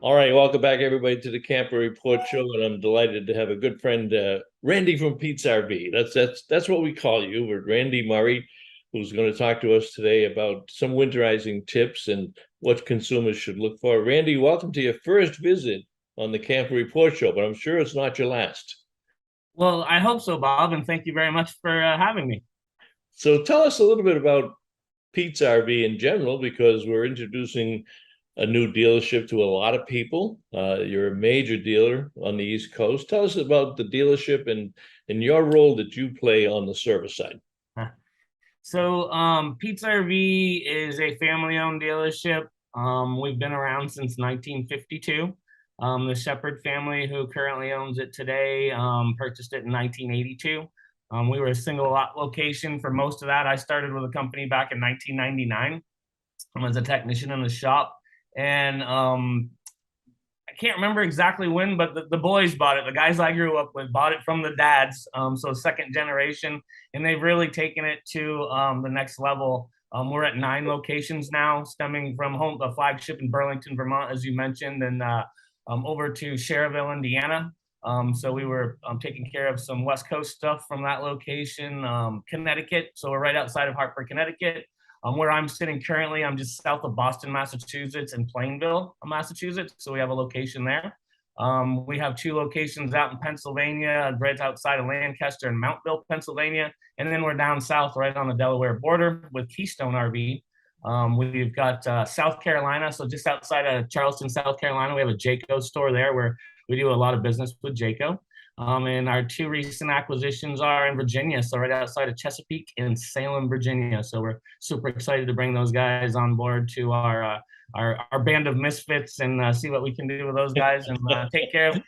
All right, welcome back everybody to the Camper Report Show, and I'm delighted to have a good friend, Randy from Pete's RV. That's what we call you. We're Randy Murray, who's going to talk to us today about some winterizing tips and what consumers should look for. Randy, welcome to your first visit on the Camper Report Show, but I'm sure it's not your last. Well, I hope so, Bob, and thank you very much for having me. So tell us a little bit about Pete's RV in general, because we're introducing a new dealership to a lot of people. You're a major dealer on the East Coast. Tell us about the dealership and your role that you play on the service side. Pete's RV is a family-owned dealership. We've been around since 1952. The Shepherd family, who currently owns it today, purchased it in 1982. We were a single lot location for most of that. I started with the company back in 1999. I was a technician in the shop, and I can't remember exactly when, but the boys bought it. The guys I grew up with bought it from the dads, so second generation, and they've really taken it to the next level. We're at 9 locations now, stemming from the flagship in Burlington, Vermont, as you mentioned, and over to Cherville, Indiana. So we were taking care of some West Coast stuff from that location, Connecticut. So we're right outside of Hartford, Connecticut. Where I'm sitting currently, I'm just south of Boston, Massachusetts, and Plainville, Massachusetts. So we have a location there. We have 2 locations out in Pennsylvania, right outside of Lancaster and Mountville, Pennsylvania. And then we're down south, right on the Delaware border with Keystone RV. We've got South Carolina, so just outside of Charleston, South Carolina, we have a Jayco store there where we do a lot of business with Jayco. And our 2 recent acquisitions are in Virginia, so right outside of Chesapeake and Salem, Virginia. So we're super excited to bring those guys on board to our band of misfits and see what we can do with those guys and take care of.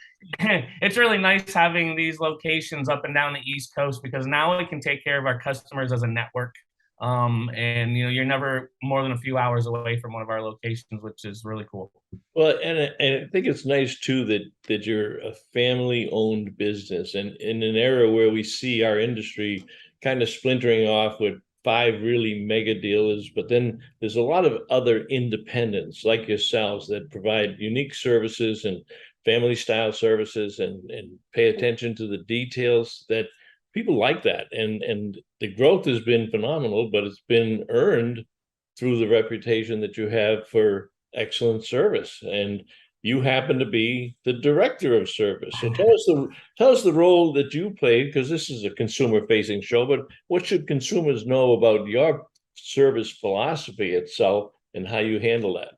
It's really nice having these locations up and down the East Coast because now we can take care of our customers as a network. And you're never more than a few hours away from one of our locations, which is really cool. Well, and I think it's nice too that you're a family-owned business, and in an era where we see our industry kind of splintering off with 5 really mega dealers, but then there's a lot of other independents like yourselves that provide unique services and family style services and pay attention to the details that people like that. And the growth has been phenomenal, but it's been earned through the reputation that you have for excellent service. And you happen to be the director of service. So tell us the role that you played, because this is a consumer facing show, but what should consumers know about your service philosophy itself and how you handle that?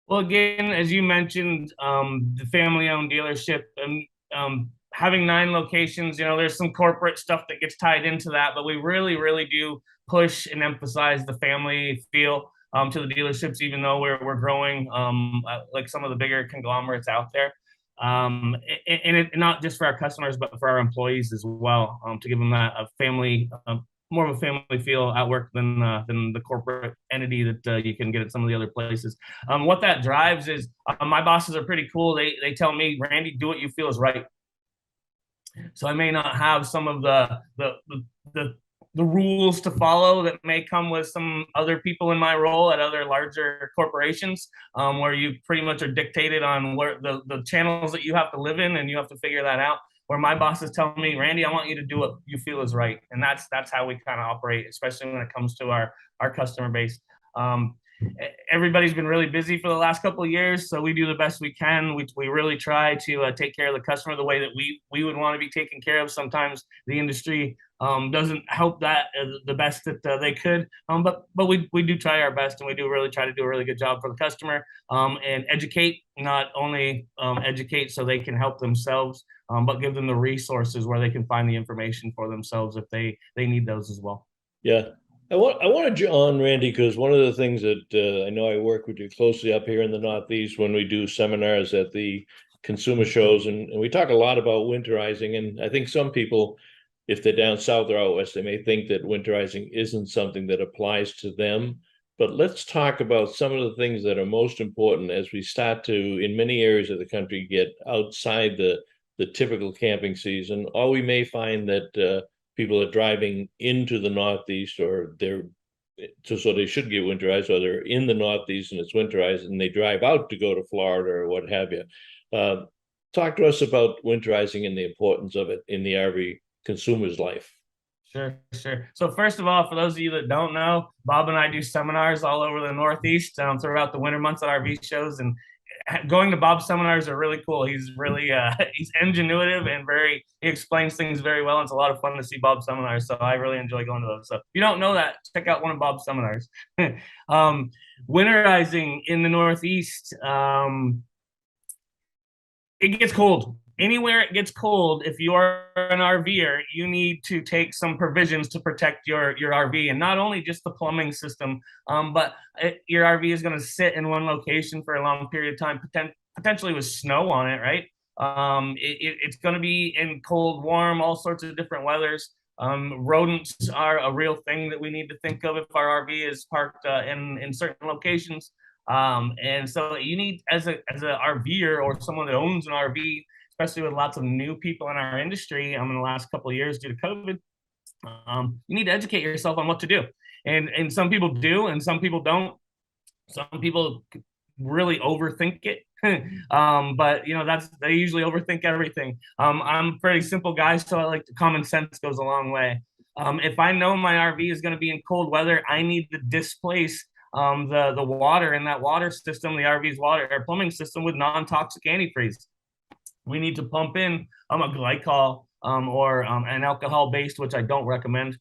Well, again, as you mentioned, the family-owned dealership, having 9 locations, there's some corporate stuff that gets tied into that, but we really, really do push and emphasize the family feel to the dealerships, even though we're growing like some of the bigger conglomerates out there. And it not just for our customers, but for our employees as well, to give them that a family, more of a family feel at work than the corporate entity that you can get at some of the other places. What that drives is my bosses are pretty cool. They tell me, Randy, do what you feel is right. So I may not have some of the rules to follow that may come with some other people in my role at other larger corporations, where you pretty much are dictated on where the channels that you have to live in, and you have to figure that out. Where my bosses tell me, Randy, I want you to do what you feel is right, and that's how we kind of operate, especially when it comes to our customer base. Um, Everybody's been really busy for the last couple of years, so we do the best we can. We really try to take care of the customer the way that we would want to be taken care of. Sometimes the industry doesn't help that the best that they could, but we do try our best, and we do really try to do a really good job for the customer, and educate, not only educate so they can help themselves, but give them the resources where they can find the information for themselves if they need those as well. Yeah. I wanted you on, Randy, because one of the things that I know I work with you closely up here in the Northeast when we do seminars at the consumer shows, and we talk a lot about winterizing. And I think some people, if they're down south or out west, they may think that winterizing isn't something that applies to them. But let's talk about some of the things that are most important as we start to, in many areas of the country, get outside the typical camping season, or we may find that people are driving into the Northeast, or they're so they should get winterized, or they're in the Northeast and it's winterized and they drive out to go to Florida or what have you. Talk to us about winterizing and the importance of it in the RV consumer's life. Sure, sure. So first of all, for those of you that don't know, Bob and I do seminars all over the Northeast throughout the winter months at RV shows, and going to Bob's seminars are really cool. He's really he's ingenuitive and he explains things very well. And it's a lot of fun to see Bob's seminars. So I really enjoy going to those. So if you don't know that, check out one of Bob's seminars. Winterizing in the Northeast, it gets cold. Anywhere it gets cold, if you are an RVer, you need to take some provisions to protect your RV, and not only just the plumbing system, but your RV is going to sit in one location for a long period of time, potentially with snow on it, right? It's going to be in cold, warm, all sorts of different weathers. Rodents are a real thing that we need to think of if our RV is parked in certain locations. And so you need, as a RVer or someone that owns an RV, especially with lots of new people in our industry in the last couple of years due to COVID, you need to educate yourself on what to do. And some people do, and some people don't. Some people really overthink it. But they usually overthink everything. I'm a pretty simple guy, so I like common sense goes a long way. If I know my RV is going to be in cold weather, I need to displace the water in that water system, the RV's water or plumbing system, with non-toxic antifreeze. We need to pump in a glycol or an alcohol-based, which I don't recommend,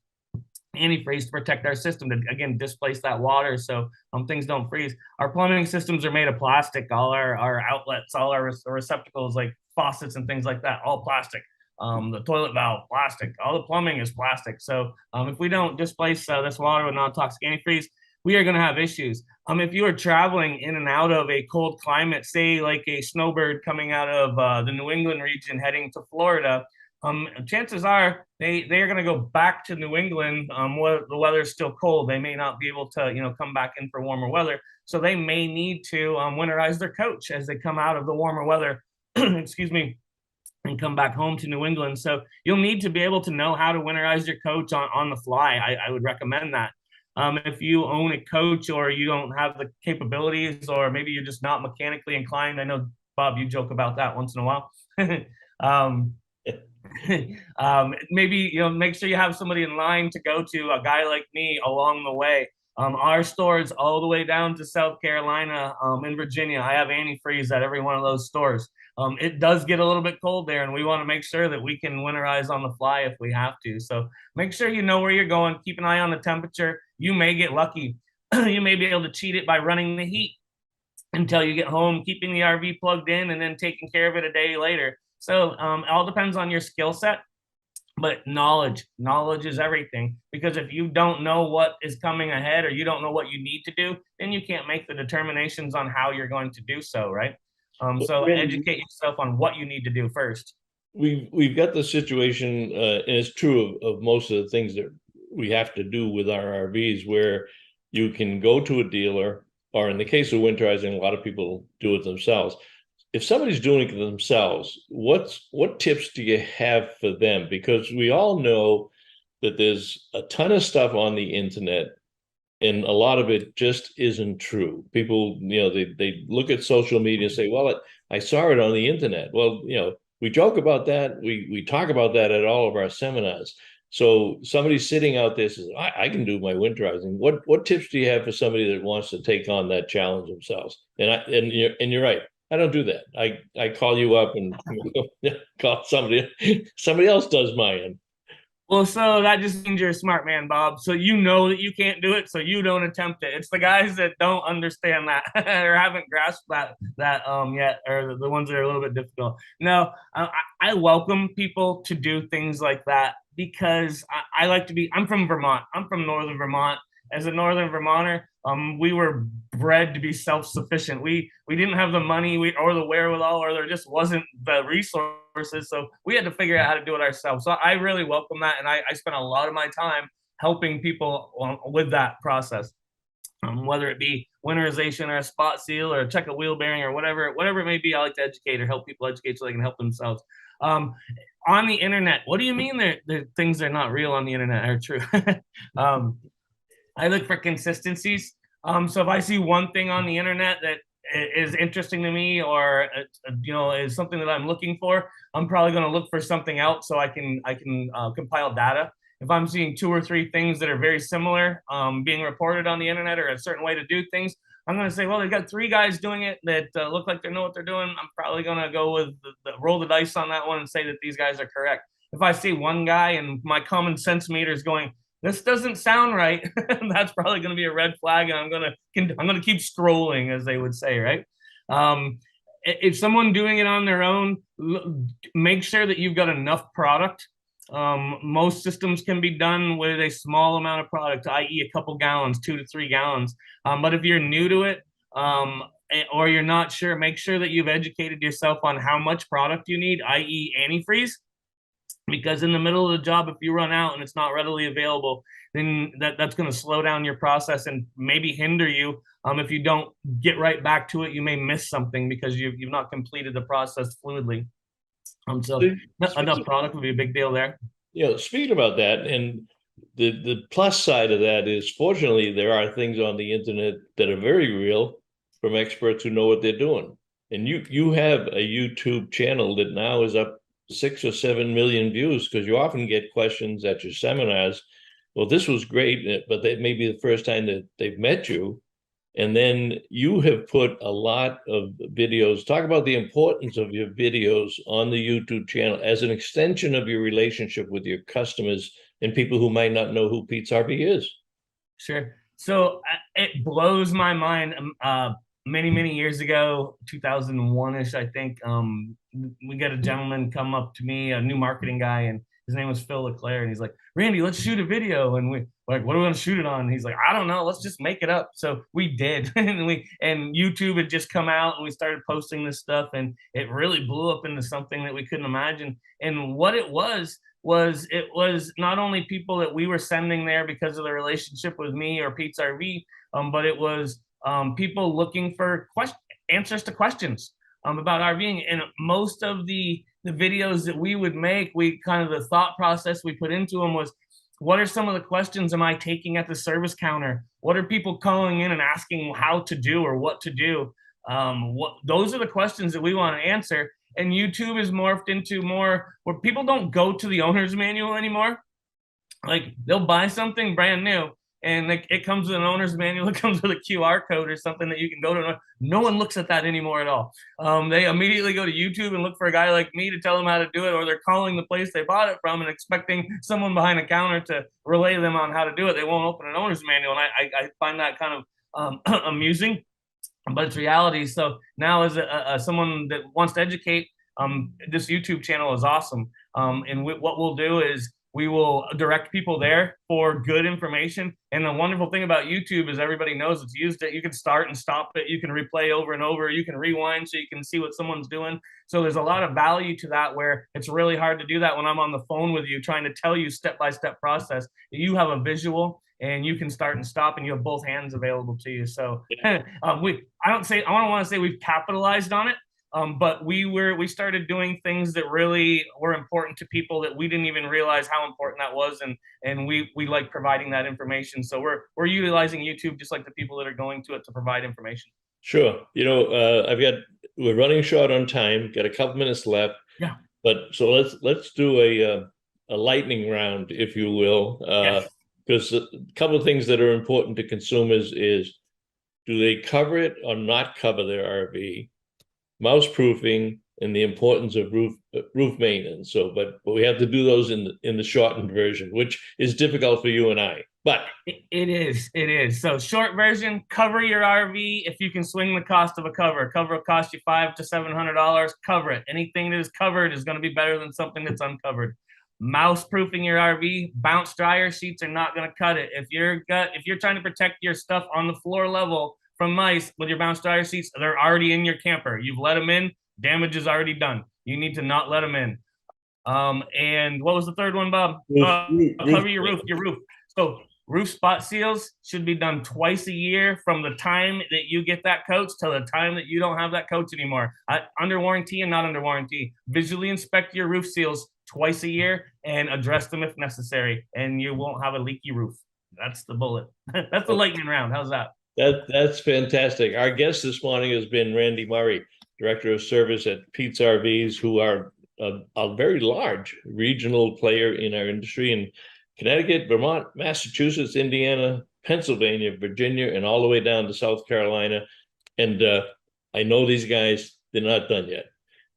antifreeze to protect our system to, again, displace that water so things don't freeze. Our plumbing systems are made of plastic. All our outlets, all our receptacles like faucets and things like that, all plastic. The toilet valve, plastic. All the plumbing is plastic. So if we don't displace this water with non-toxic antifreeze, we are going to have issues. If you are traveling in and out of a cold climate, say like a snowbird coming out of the New England region heading to Florida, chances are they are going to go back to New England where the weather is still cold. They may not be able to come back in for warmer weather, so they may need to winterize their coach as they come out of the warmer weather. Excuse me. And come back home to New England. So you'll need to be able to know how to winterize your coach on the fly. I would recommend that. If you own a coach or you don't have the capabilities, or maybe you're just not mechanically inclined. I know, Bob, you joke about that once in a while. Maybe make sure you have somebody in line to go to, a guy like me along the way. Our stores all the way down to South Carolina, in Virginia, I have antifreeze at every one of those stores. It does get a little bit cold there, and we want to make sure that we can winterize on the fly if we have to. So make sure you know where you're going. Keep an eye on the temperature. You may get lucky. You may be able to cheat it by running the heat until you get home, keeping the RV plugged in, and then taking care of it a day later. So it all depends on your skill set. But knowledge is everything, because if you don't know what is coming ahead, or you don't know what you need to do, then you can't make the determinations on how you're going to do so, right? So educate yourself on what you need to do first. We've got the situation, and it's true of most of the things that we have to do with our RVs, where you can go to a dealer, or in the case of winterizing, a lot of people do it themselves. If somebody's doing it themselves, what tips do you have for them? Because we all know that there's a ton of stuff on the internet, and a lot of it just isn't true. People, they look at social media and say, well, I saw it on the internet. Well, we joke about that. We talk about that at all of our seminars. So somebody sitting out there says, I can do my winterizing. What tips do you have for somebody that wants to take on that challenge themselves? And you're right. I don't do that. I call you up and call somebody else does mine. Well, so that just means you're a smart man, Bob. So you know that you can't do it, so you don't attempt it. It's the guys that don't understand that or haven't grasped that yet, or the ones that are a little bit difficult. No, I welcome people to do things like that, because I like to be. I'm from Vermont. I'm from northern Vermont. As a northern Vermonter, we were bred to be self-sufficient. We didn't have the money or the wherewithal, or there just wasn't the resources. So we had to figure out how to do it ourselves. So I really welcome that. And I spent a lot of my time helping people with that process, whether it be winterization or a spot seal or a check a wheel bearing or whatever it may be. I like to educate or help people educate so they can help themselves. On the internet, what do you mean they're things that are not real on the internet are true? I look for consistencies. So if I see one thing on the internet that is interesting to me, or is something that I'm looking for, I'm probably going to look for something else so I can compile data. If I'm seeing two or three things that are very similar being reported on the internet, or a certain way to do things, I'm going to say, well, they've got three guys doing it that look like they know what they're doing. I'm probably going to go with roll the dice on that one and say that these guys are correct. If I see one guy and my common sense meter is going, this doesn't sound right, that's probably going to be a red flag, and I'm gonna keep scrolling, as they would say, right? If someone doing it on their own, make sure that you've got enough product. Most systems can be done with a small amount of product, i.e., a couple gallons, 2 to 3 gallons. But if you're new to it, or you're not sure, make sure that you've educated yourself on how much product you need, i.e., antifreeze, because in the middle of the job, if you run out and it's not readily available, then that's going to slow down your process and maybe hinder you. If you don't get right back to it, you may miss something because you've not completed the process fluidly. So enough product would be a big deal there. Speaking about that, and the plus side of that is, fortunately, there are things on the internet that are very real from experts who know what they're doing. And you have a YouTube channel that now is up 6 or 7 million views, because you often get questions at your seminars. Well, this was great, but that may be the first time that they've met you. And then you have put a lot of videos. Talk about the importance of your videos on the YouTube channel as an extension of your relationship with your customers and people who might not know who Pete's RV is. Sure. So it blows my mind. Many years ago, 2001-ish, I think, we got a gentleman come up to me, a new marketing guy, and his name was Phil Leclerc, and he's like, Randy, let's shoot a video. And we like, what are we gonna shoot it on? And he's like, I don't know, let's just make it up. So we did. and YouTube had just come out, and we started posting this stuff, and it really blew up into something that we couldn't imagine. And what it was it was not only people that we were sending there because of the relationship with me or Pete's RV, but it was people looking for answers to questions about RVing. And most of the videos that we would make, we kind of, the thought process we put into them was, what are some of the questions am I taking at the service counter? What are people calling in and asking how to do or what to do? Those are the questions that we want to answer. And YouTube is morphed into more where people don't go to the owner's manual anymore. Like, they'll buy something brand new, and it comes with an owner's manual. It comes with a QR code or something that you can go to. No one looks at that anymore at all. They immediately go to YouTube and look for a guy like me to tell them how to do it, or they're calling the place they bought it from and expecting someone behind a counter to relay them on how to do it. They won't open an owner's manual, and I find that kind of amusing, but it's reality. So now, as someone that wants to educate, this YouTube channel is awesome. And what we'll do is we will direct people there for good information. And the wonderful thing about YouTube is everybody knows it's used it. You can start and stop it. You can replay over and over. You can rewind so you can see what someone's doing. So there's a lot of value to that, where it's really hard to do that when I'm on the phone with you trying to tell you step-by-step process. You have a visual, and you can start and stop, and you have both hands available to you. So I don't want to say we've capitalized on it, but we started doing things that really were important to people that we didn't even realize how important that was, and we like providing that information. So we're utilizing YouTube just like the people that are going to it to provide information. Sure. We're running short on time. Got a couple minutes left. Yeah. But so let's do a lightning round, if you will, because a couple of things that are important to consumers is, do they cover it or not cover their RV? Mouse proofing, and the importance of roof maintenance. So, but we have to do those in the shortened version, which is difficult for you and I. But it is. So, short version: cover your RV if you can swing the cost of a cover. A cover will cost you $500 to $700. Cover it. Anything that is covered is going to be better than something that's uncovered. Mouse proofing your RV, bounce dryer sheets are not going to cut it. If you're trying to protect your stuff on the floor level from mice with your bounce dryer sheets, they're already in your camper. You've let them in, damage is already done. You need to not let them in. And what was the third one, Bob? Cover your roof. So roof spot seals should be done twice a year, from the time that you get that coach till the time that you don't have that coach anymore. Under warranty and not under warranty. Visually inspect your roof seals twice a year and address them if necessary, and you won't have a leaky roof. That's the bullet. That's the lightning round. How's that? That's fantastic. Our guest this morning has been Randy Murray, Director of Service at Pete's RVs, who are a very large regional player in our industry in Connecticut, Vermont, Massachusetts, Indiana, Pennsylvania, Virginia, and all the way down to South Carolina. And I know these guys, they're not done yet.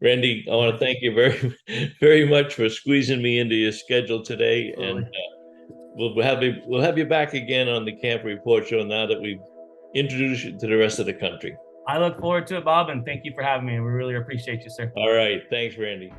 Randy, I want to thank you very, very much for squeezing me into your schedule today. Absolutely. And we'll have you back again on the Camp Report Show now that we've introduced you to the rest of the country. I look forward to it, Bob, and thank you for having me. We really appreciate you, sir. All right. Thanks, Randy.